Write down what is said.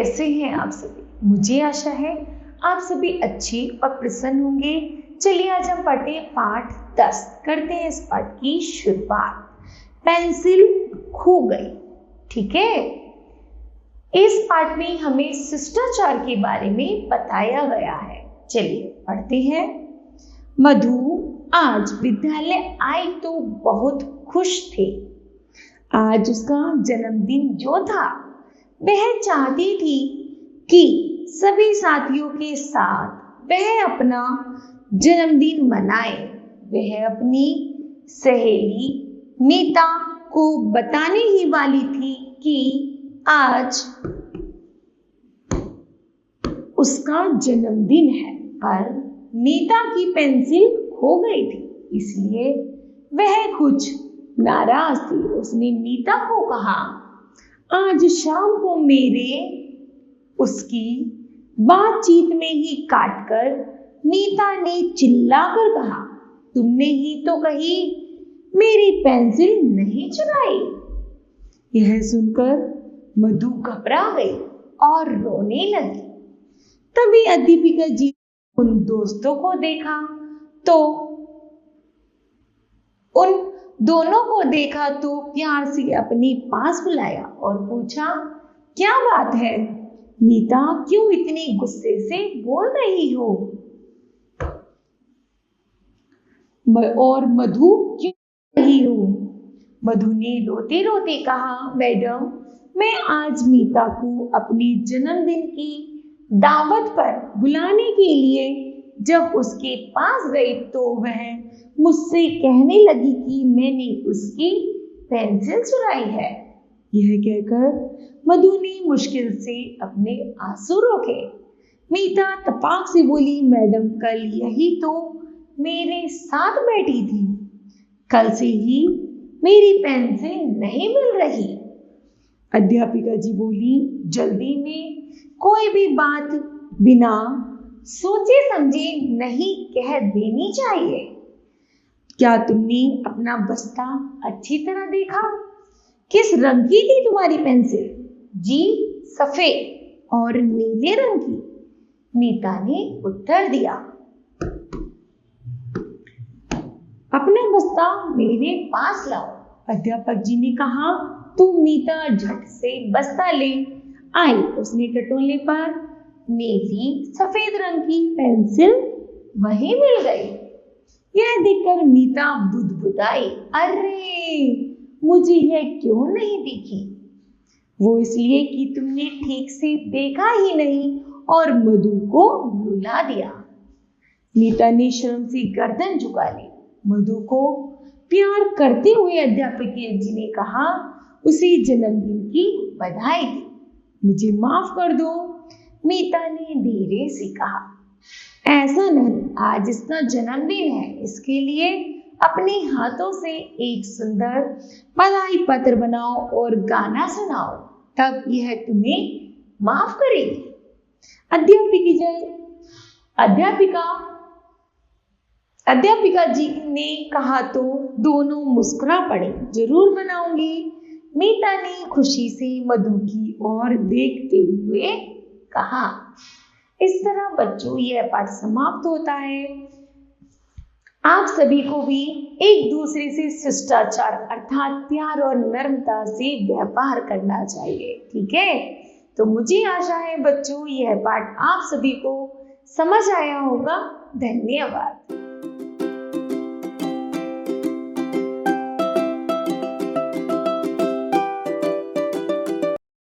कैसे हैं आप सभी? मुझे आशा है आप सभी अच्छे और प्रसन्न होंगे। चलिए आज हम पढ़ते हैं पाठ 10। करते हैं इस पाठ की शुरुआत। पेंसिल खो गई। ठीक है, इस पाठ में हमें शिष्टाचार के बारे में बताया गया है। चलिए पढ़ते हैं। मधु आज विद्यालय आई तो बहुत खुश थे। आज उसका जन्मदिन जो था, वह चाहती थी कि सभी साथियों के साथ वह अपना जन्मदिन मनाए। वह अपनी सहेली मीता को बताने ही वाली थी कि आज उसका जन्मदिन है, पर मीता की पेंसिल खो गई थी, इसलिए वह कुछ नाराज थी। उसने मीता को कहा, आज शाम को उसकी बातचीत में ही काटकर मीता ने चिल्लाकर कहा, तुमने ही तो कही मेरी पेंसिल नहीं चुराई। यह सुनकर मधु घबरा गई और रोने लगी। तभी अध्यापिका जी उन दोस्तों को देखा तो उन दोनों को देखा तो प्यार से अपने पास बुलाया और पूछा, क्या बात है मीता, क्यों इतनी गुस्से से बोल रही हो? और मधु क्यों रही हो? मधु ने रोते रोते कहा, मैडम मैं आज मीता को अपने जन्मदिन की दावत पर बुलाने के लिए जब उसके पास गई तो वह मुझसे कहने लगी कि मैंने उसकी पेंसिल चुराई है। यह कहकर मधु ने मुश्किल से अपने आंसू रोके। मीता तपाक से बोली, मैडम कल यही तो मेरे साथ बैठी थी, कल से ही मेरी पेंसिल नहीं मिल रही। अध्यापिका जी बोली, जल्दी में कोई भी बात बिना सोचे समझे नहीं कह देनी चाहिए। क्या तुमने अपना बस्ता अच्छी तरह देखा? किस रंग की थी तुम्हारी पेंसिल? जी सफेद और नीले रंग की, मीता ने उत्तर दिया। अपना बस्ता मेरे पास लाओ, अध्यापक जी ने कहा। तो मीता झट से बस्ता ले आई। उसने टटोलने पर नीली सफेद रंग की पेंसिल वहीं मिल गई। यह देखकर मीता बुदबुदाई, अरे मुझे यह क्यों नहीं दिखी? वो इसलिए कि तुमने ठीक से देखा ही नहीं और मधु को रुला दिया। मीता ने शर्म से गर्दन झुका ली। मधु को प्यार करते हुए अध्यापक जी ने कहा, उसे जन्मदिन की बधाई दी। मुझे माफ कर दो, मीता ने धीरे से कहा। ऐसा नहीं, आज इसका जन्मदिन है, इसके लिए अपने हाथों से एक सुंदर बधाई पत्र बनाओ और गाना सुनाओ, तब यह तुम्हें माफ करेगी। अध्यापिका जी ने कहा तो दोनों मुस्कुरा पड़े। जरूर बनाऊंगी, मीता ने खुशी से मधु की ओर देखते हुए कहा। इस तरह बच्चों यह पाठ समाप्त होता है। आप सभी को भी एक दूसरे से शिष्टाचार अर्थात प्यार और नम्रता से व्यवहार करना चाहिए। ठीक है, तो मुझे आशा है बच्चों यह पाठ आप सभी को समझ आया होगा। धन्यवाद।